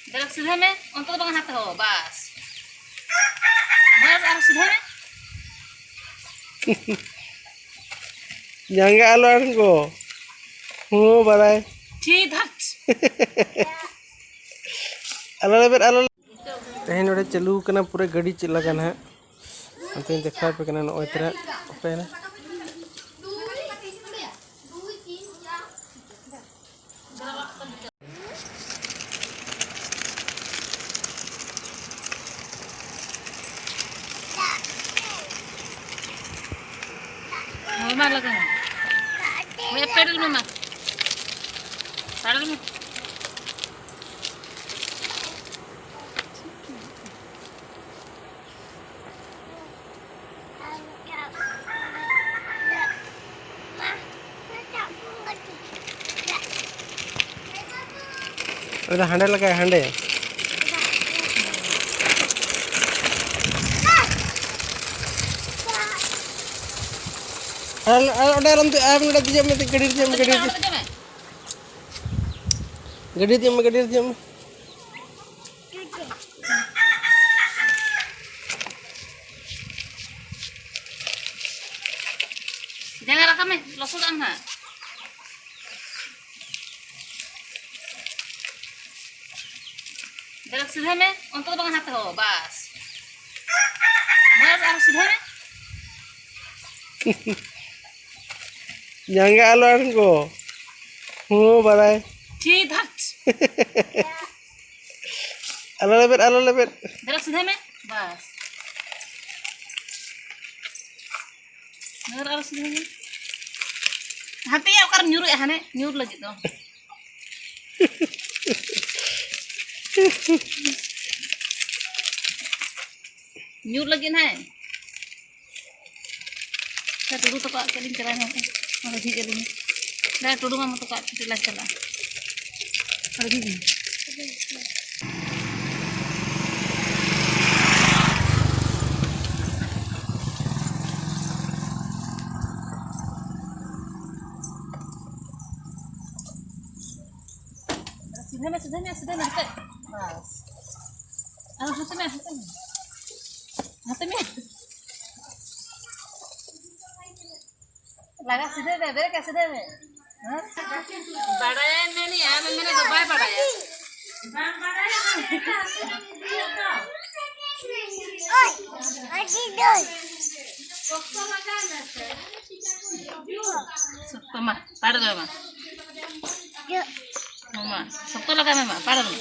Gerak sudah me, untuk bang hati ho, bas. Bas harus sudah me. Jangan alon ko. Balai. Tidak. Alon lebar alon. Tehin udah celu kena pura gadi cila kan ha. Nanti देखा पे कना नोय तरह पे ना Mama lagi. Mau pedal mama. Pedal mama. udah handai lagi handai udah ram tu आप udah diam mati gadir diam gadir diam Jangan rakam me, losot angha. Gerak sudah me, untuk bang hati ho, bas. Bas harus sudah me. jangan alon ko balai Tidak. alon lebar Gerak sudah me, bas. Gerak harus sudah me. Hati ya karena nyuruh ya hane, nyuruh lagi tuh. Nyuruh lagi nih. Saya dulu tuh kak kelin cerahnya, ada di kelin. Saya dulu nggak mau tuh kak jelas jelas. Ada di sini. Sudah nih, bas. Hati me. Laga sudah deh, beres kasih deh. Badaya nih ya, मैंने तो bye badaya. Sokto mah, pada dong mah. Mama, sokto lagi mama, pada dong.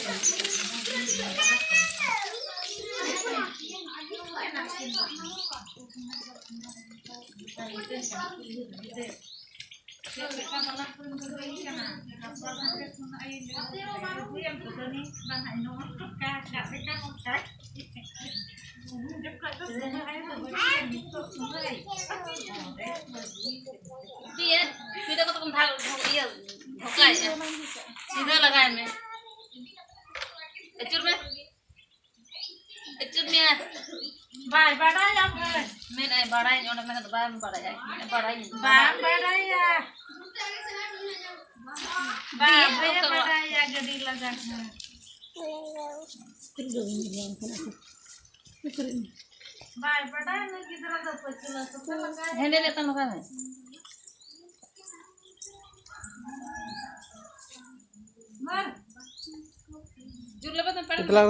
Dia, kita ketemu hal iya, bukan ya. Tidak lagi me. Ecur me. Ecur me. Bye, bye ya. मैं नहीं बढ़ाई जो मैंने तो bye में बढ़ाया मैंने बढ़ाई बढ़ाया बढ़ाया गड़ी लगा बाय बढ़ाया नहीं किधर तो पचला तो लगा हैंडल लेता लगा है मर जुड़ लगा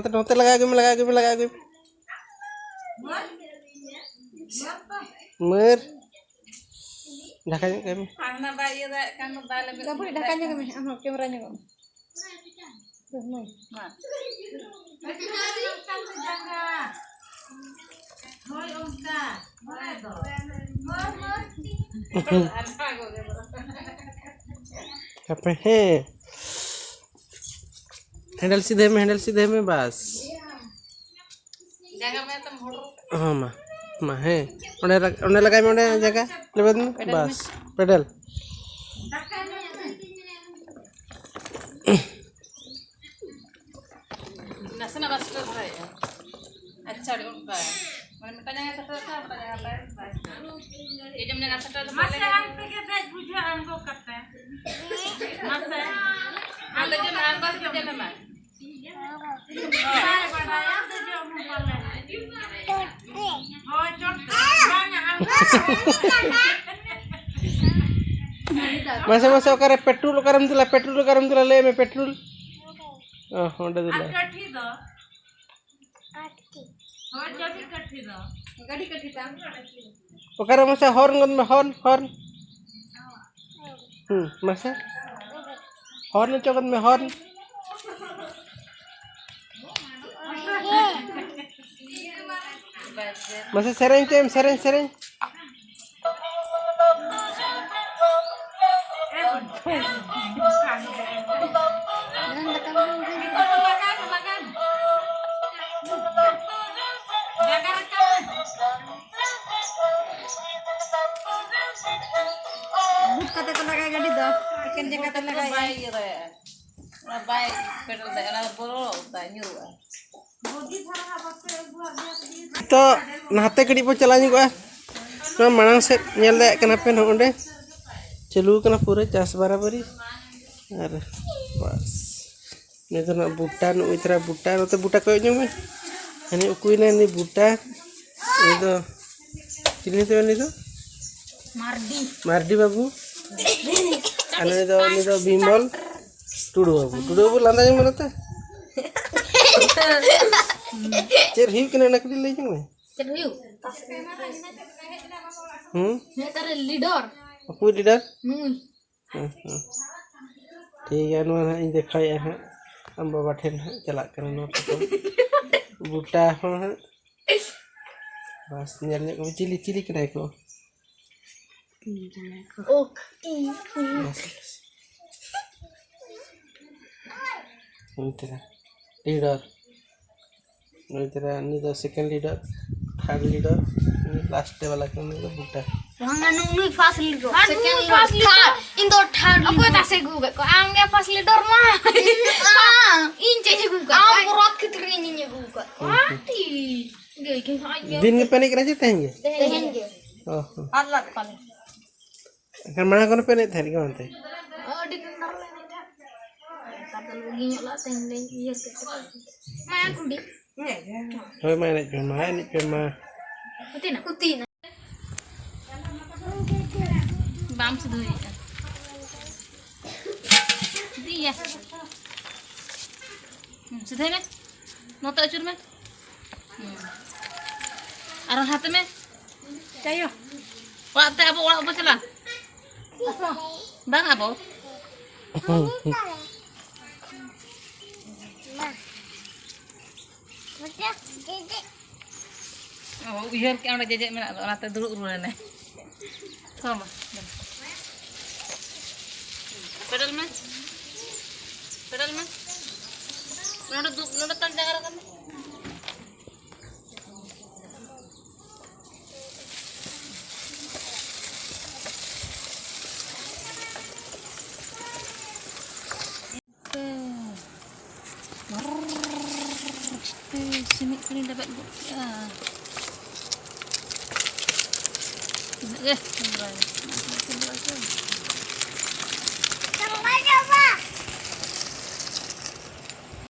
तो होते लगा के mer dakanya kami karena bayi kan balik nggak boleh dakanya kami kameranya kok tuh mau nah apa है हैंडल सीधे में बस jangan मैं तुम होड़ो हाँ माँ है उन्हें लगा में उन्हें जगह लेबन बस पेडल नसन बस तो है अच्छा उनका मैंने बताया था बताया ये जब मैंने नसन तो मस्त हम पे के बैठ बुझा हमको करते हैं मस्त है हां तो जो नाम बस के मैं Masa masa okare petrol karam tula le me petrol. Oh, onde dula. Okare masa horn gon me horn. Masa horn chogon me horn. Masa sereng tem sereng. Kata ko lagay gadi do. Ikan jeng kata lagay. Baik re. Nah baik pedal deh nah bolo tanya. तो नहाते कड़ी पर चला को मांग से nail दे कना पे नोंडे चलू कना पूरे चास बराबरी और बस ने तो ना बूटा नु इतरा बूटा नते बूटा को जो में हनी उकुई ने नि बूटा ये तो चिनी तो मार्डी बाबू अने तो बिमल टुडू बाबू लांदा जो मनते चेर हिउ कने नकली ले जो में Cek hiu. Ini tadi leader. Aku leader ठीक है नुआ इन देखाय है हम बाबा ठेन चला करन नो बूटा हो बस नेल ने को चिली कनाय को तेरा leader ini the second leader third leader ini last वाला kan itu buta Wangan nunggu fast leader. Second leader. Indo third. Aku tak seguga. Kau angge fast leader mah. Ince seguga. Am berat kitrinnya seguga. Mati. दिन के पहले कराचे तहेंगे Tehenge. oh Allah paling. kan mana kono pene thari kan te Oh di kendar lah. Kata luginya lah tehenge. Iya sekali. Main kudi. hoy mai ni pema Kutina. Bam se doi. Dia. Sedai में नोता अचूर में और हाथ में Cayo. वाते अब ओड़ा अब चला bang apa oh biar kayak orang jajak mana rata dulu urunan nih sama pedal mas noda tanda kan sini kali dapat ya.